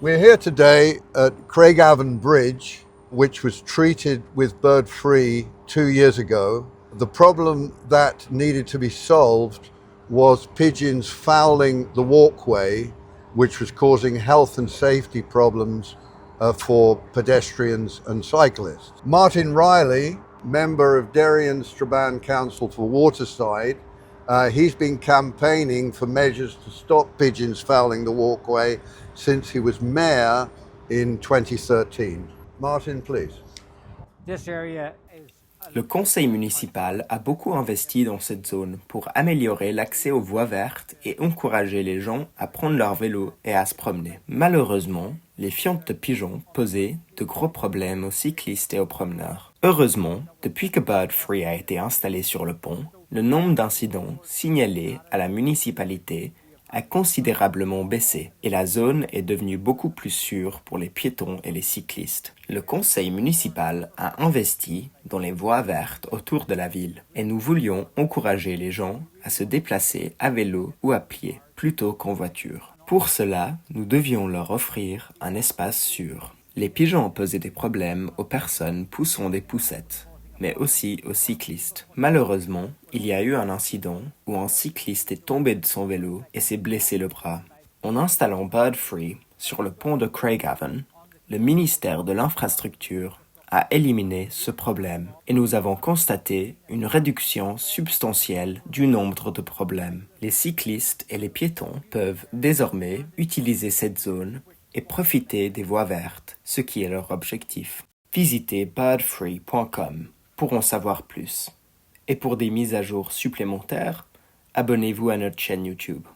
We're here today at Craigavon Bridge, which was treated with bird free 2 years ago. The problem that needed to be solved was pigeons fouling the walkway, which was causing health and safety problems for pedestrians and cyclists. Martin Riley, member of Derry and Strabane Council for Waterside, he's been campaigning for measures to stop pigeons fouling the walkway since he was mayor in 2013. Martin, please. Le conseil municipal a beaucoup investi dans cette zone pour améliorer l'accès aux voies vertes et encourager les gens à prendre leur vélo et à se promener. Malheureusement, les fientes de pigeons posaient de gros problèmes aux cyclistes et aux promeneurs. Heureusement, depuis que Bird Free a été installé sur le pont, le nombre d'incidents signalés à la municipalité a considérablement baissé et la zone est devenue beaucoup plus sûre pour les piétons et les cyclistes. Le conseil municipal a investi dans les voies vertes autour de la ville et nous voulions encourager les gens à se déplacer à vélo ou à pied plutôt qu'en voiture. Pour cela, nous devions leur offrir un espace sûr. Les pigeons posaient des problèmes aux personnes poussant des poussettes, mais aussi aux cyclistes. Malheureusement, il y a eu un incident où un cycliste est tombé de son vélo et s'est blessé le bras. En installant Bird Free sur le pont de Craigavon, le ministère de l'Infrastructure a éliminé ce problème et nous avons constaté une réduction substantielle du nombre de problèmes. Les cyclistes et les piétons peuvent désormais utiliser cette zone et profiter des voies vertes, ce qui est leur objectif. Visitez birdfree.com pour en savoir plus. Et pour des mises à jour supplémentaires, abonnez-vous à notre chaîne YouTube.